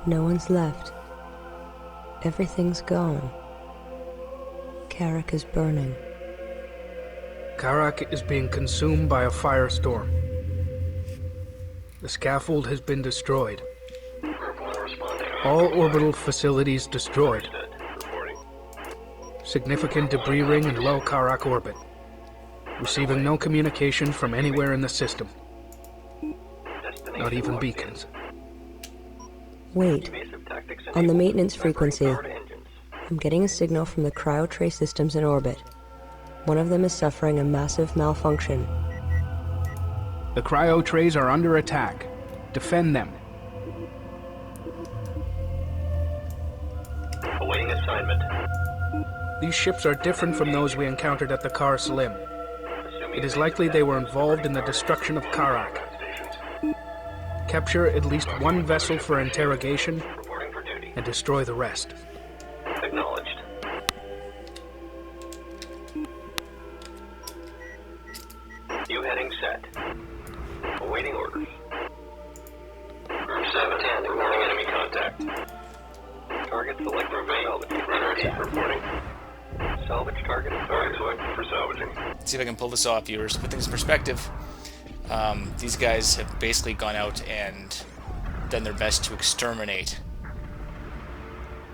No one's left. Everything's gone. Karak is burning. Karak is being consumed by a firestorm. The scaffold has been destroyed. All orbital facilities destroyed. Significant debris ring in low Karak orbit. Receiving no communication from anywhere in the system. Not even beacons. Wait. On the maintenance frequency, I'm getting a signal from the cryo tray systems in orbit. One of them is suffering a massive malfunction. The cryo trays are under attack. Defend them. Awaiting assignment. These ships are different from those we encountered at the Car Slim. It is likely they were involved in the destruction of Karak. Capture at least one vessel for interrogation and destroy the rest. Acknowledged. New heading set. Awaiting orders. Group 710, ignoring enemy contact. Target selected for salvaging. Runner 8 reporting. Salvage target selected for salvaging. Let's see if I can pull this off, viewers. To put things in perspective, these guys have basically gone out and done their best to exterminate,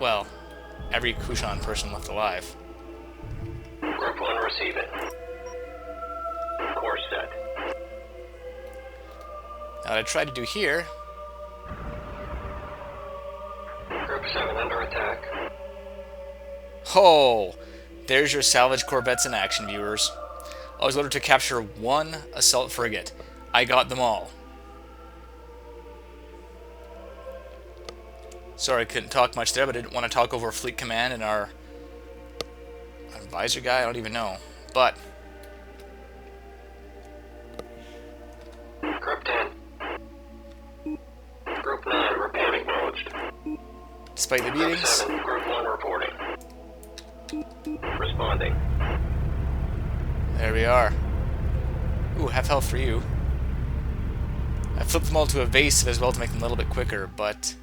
well, every Kushan person left alive. Group 1 receive it. Course set. Now what I tried to do here... Group 7 under attack. Oh! There's your salvage corvettes in action, viewers. I was ordered to capture one assault frigate. I got them all. Sorry I couldn't talk much there, but I didn't want to talk over fleet command and our advisor guy. I don't even know. But Group 10. Group 9 reporting. Acknowledged. despite the Group beatings, 7, Group 1 reporting. Responding. there we are. Ooh, half health for you. I flipped them all to evasive as well to make them a little bit quicker, but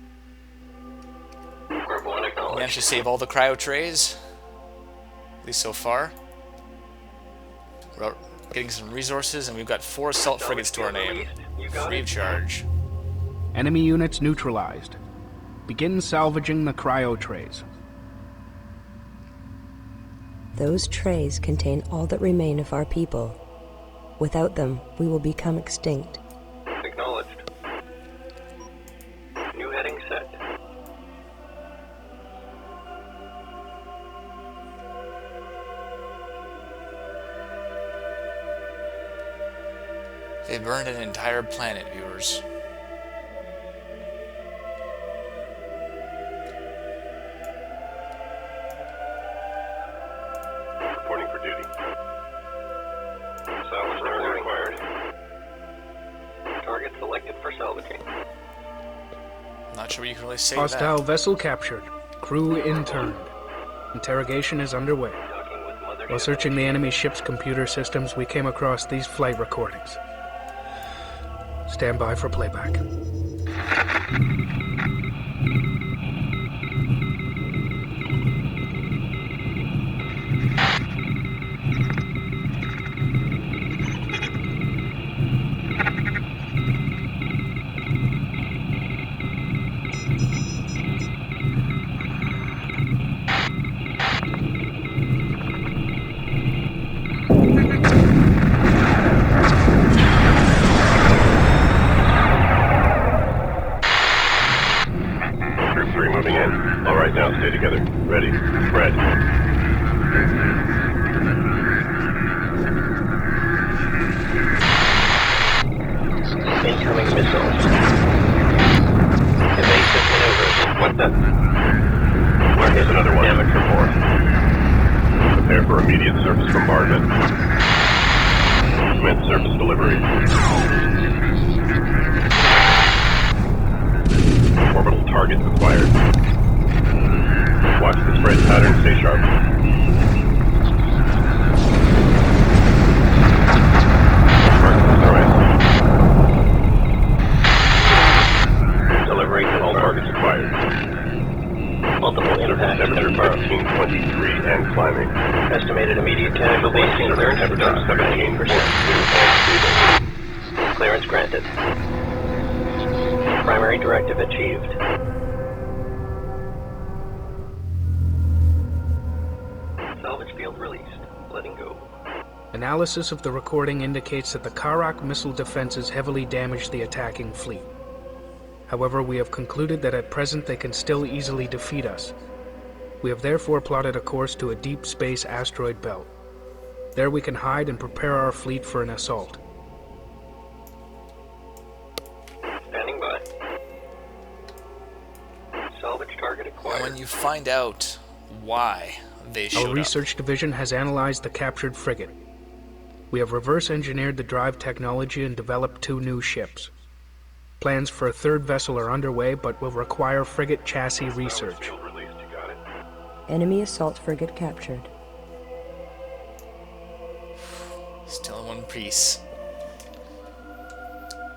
Group 1 acknowledged. managed to save all the cryo trays, at least so far. We're out getting some resources, and we've got 4 assault frigates to our name, free of charge. Enemy units neutralized. Begin salvaging the cryo trays. Those trays contain all that remain of our people. Without them, we will become extinct. Acknowledged. New heading set. They burned an entire planet, viewers. Reporting for duty. Salvage report required. Target selected for salvaging. Not sure what you can really say Hostile to vessel captured. Crew interned. Interrogation is underway. Docking with mother While searching the enemy ship's computer systems, we came across these flight recordings. Stand by for playback. Group 3 moving in. All right, now stay together. Ready. Spread. Incoming missiles. Evasive maneuvers. What the? Here's another one. Damage report. Prepare for immediate surface bombardment. Commence surface delivery. Orbital targets acquired. Watch the spread pattern, stay sharp. Alright. Delivery, all targets acquired. Estimated immediate casualties clearance of 78%. Clearance granted. Primary directive achieved. Salvage field released. Letting go. Analysis of the recording indicates that the Karak missile defenses heavily damaged the attacking fleet. However, we have concluded that at present they can still easily defeat us. We have therefore plotted a course to a deep space asteroid belt. There we can hide and prepare our fleet for an assault. Standing by. Salvage target acquired. When you find out why they showed Our research division has analyzed the captured frigate. We have reverse engineered the drive technology and developed 2 new ships. Plans for a 3rd vessel are underway, but will require frigate chassis research. Enemy assault frigate captured. Still in one piece.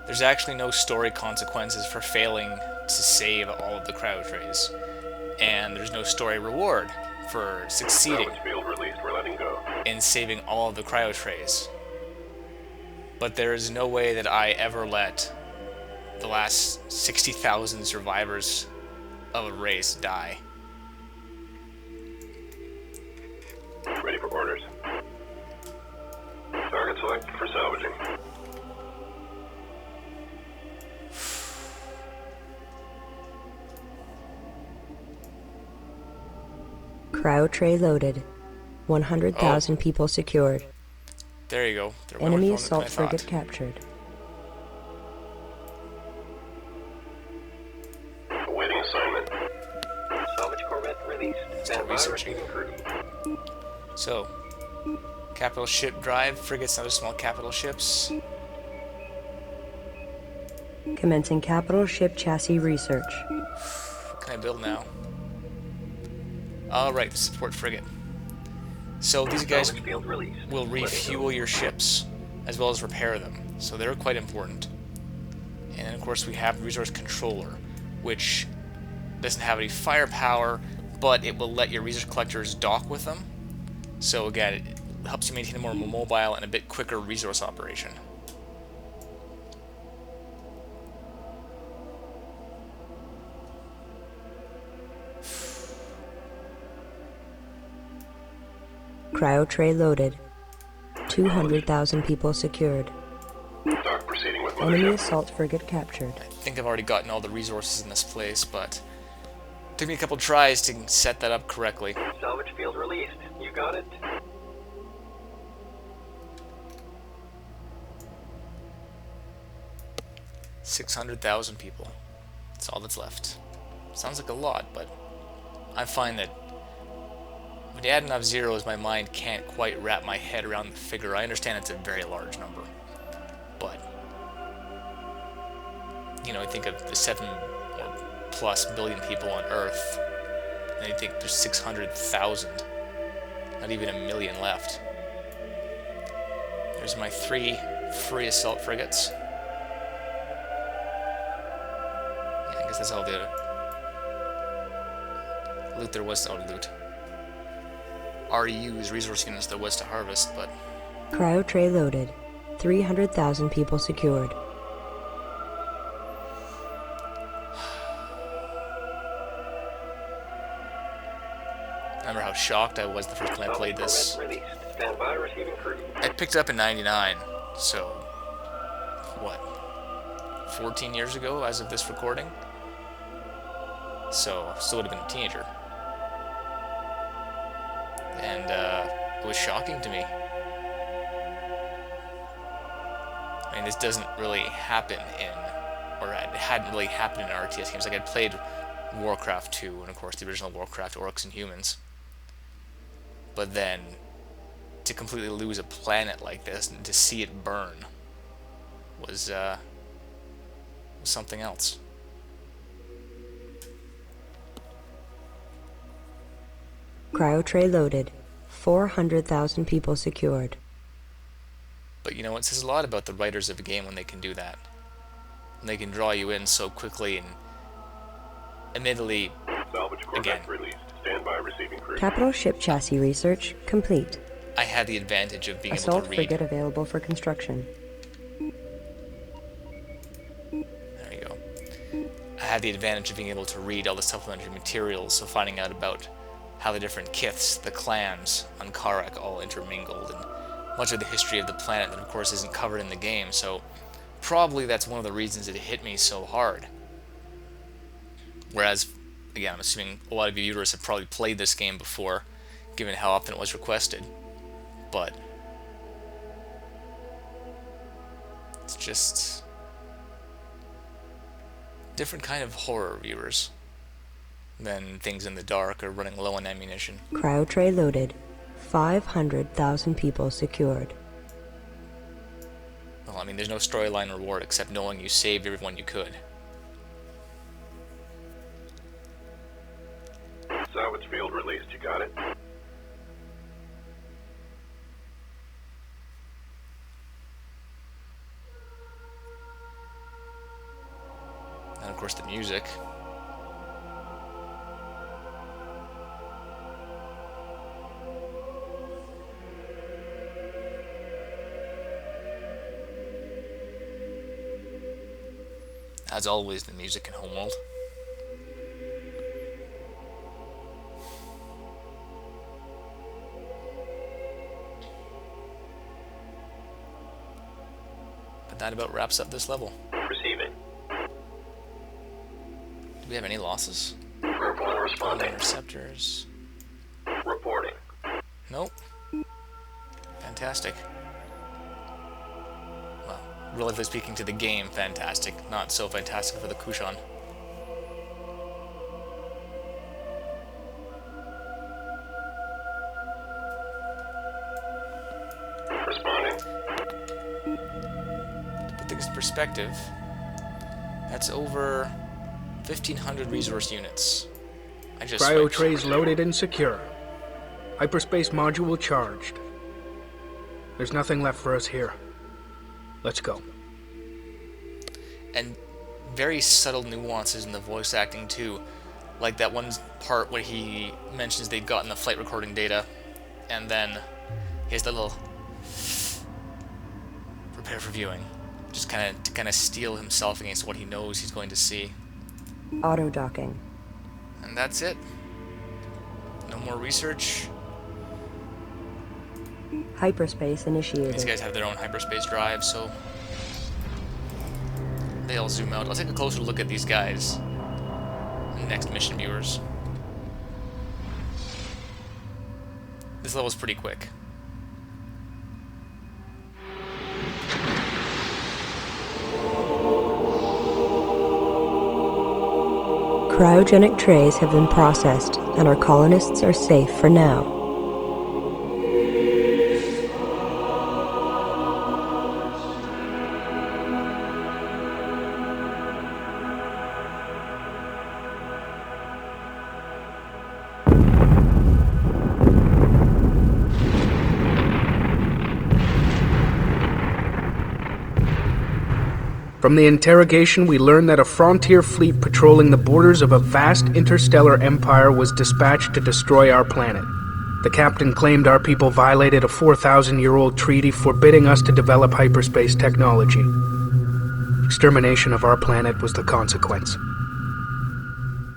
There's actually no story consequences for failing to save all of the cryo trays. And there's no story reward for succeeding in saving all of the cryo trays. But there is no way that I ever let the last 60,000 survivors of a race die. Ready for orders. Target selected for salvaging. Cryo tray loaded. 100,000 people secured. There you go. They're Enemy well assault informed than I frigate thought. captured. Awaiting assignment. Salvage corvette released. Stand by researching. receiving crew. So, capital ship drive, frigates and other small capital ships. Commencing capital ship chassis research. What can I build now? Alright, support frigate. So these guys Salvage field released. will refuel your ships, as well as repair them. So they're quite important. And then of course we have resource controller, which doesn't have any firepower, but it will let your resource collectors dock with them. So again, it helps you maintain a more mobile and a bit quicker resource operation. Cryo tray loaded. 200,000 people secured. Dock proceeding with Enemy mothership. assault frigate captured. I think I've already gotten all the resources in this place, but it took me a couple tries to set that up correctly. Salvage field released. You got it. 600,000 people. That's all that's left. Sounds like a lot, but I find that when you add enough zeros, my mind can't quite wrap my head around the figure. I understand it's a very large number, but you know, I think of the 7 or plus billion people on Earth, and I think there's 600,000, not even a million left. There's my 3 free assault frigates. Yeah, I guess that's all the loot there was. Oh, loot. REUs, resource units, there was to harvest, but Cryo tray loaded. 300,000 people secured. remember how shocked I was the first time I played this. Released. Stand by, receiving crew. I picked it up in '99, so what? 14 years ago, as of this recording. So still would have been a teenager, and it was shocking to me. I mean, this doesn't really happen in, or it hadn't really happened in RTS games. Like, I'd played Warcraft 2, and of course the original Warcraft, Orcs and Humans. But then, to completely lose a planet like this, and to see it burn, was something else. Cryo tray loaded. 400,000 people secured. But you know, it says a lot about the writers of a game when they can do that. When they can draw you in so quickly and admittedly, Salvage again, Corvette released. Stand by, receiving crew. Capital ship chassis research complete. had the advantage of being able Assault to read. frigate available for construction. There you go. I had the advantage of being able to read all the supplementary materials, so finding out about how the different kiths, the clans on Karak, all intermingled, and much of the history of the planet that of course isn't covered in the game, so probably that's one of the reasons it hit me so hard. Whereas, again, I'm assuming a lot of you viewers have probably played this game before, given how often it was requested, but it's just different kind of horror, viewers, than things in the dark or running low on ammunition. Cryo tray loaded. 500,000 people secured. Well, I mean, there's no storyline reward except knowing you saved everyone you could. Salvage field released, you got it? And of course the music. As always, the music in Homeworld. But that about wraps up this level. Receiving. Do we have any losses? Purple responding. Interceptors. Reporting. Nope. Fantastic. Well, relatively speaking to the game, fantastic. Not so fantastic for the Kushan. Responding. To put things in perspective, that's over 1,500 resource units. I just Cryo swiped. trays loaded and secure. Hyperspace module charged. There's nothing left for us here. Let's go. And very subtle nuances in the voice acting too, like that one part where he mentions they'd gotten the flight recording data, and then his little prepare for viewing, just kind of steel himself against what he knows he's going to see. Auto docking. And that's it. No more research. Hyperspace These initiated. guys have their own hyperspace drive, so they all zoom out. I'll take a closer look at these guys in the next mission, viewers. This level's pretty quick. Cryogenic trays have been processed, and our colonists are safe for now. From the interrogation, we learned that a frontier fleet patrolling the borders of a vast interstellar empire was dispatched to destroy our planet. The captain claimed our people violated a 4,000-year-old treaty forbidding us to develop hyperspace technology. Extermination of our planet was the consequence.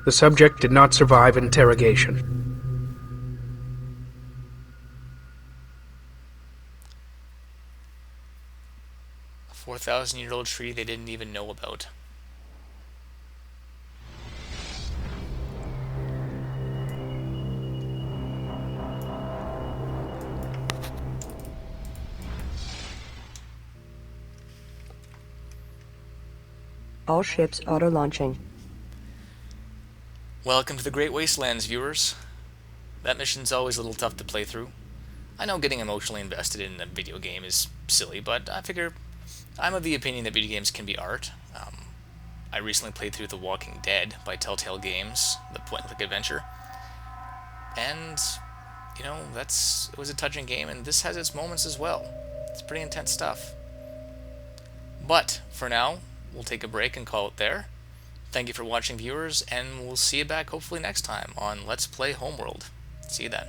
The subject did not survive interrogation. A 4,000-year-old tree they didn't even know about. All ships auto-launching. Welcome to the Great Wastelands, viewers. That mission's always a little tough to play through. I know getting emotionally invested in a video game is silly, but I figure I'm of the opinion that video games can be art. I recently played through The Walking Dead by Telltale Games, the point-and-click adventure, and you know, it was a touching game, and this has its moments as well. It's pretty intense stuff. But for now, we'll take a break and call it there. Thank you for watching, viewers, and we'll see you back hopefully next time on Let's Play Homeworld. See you then.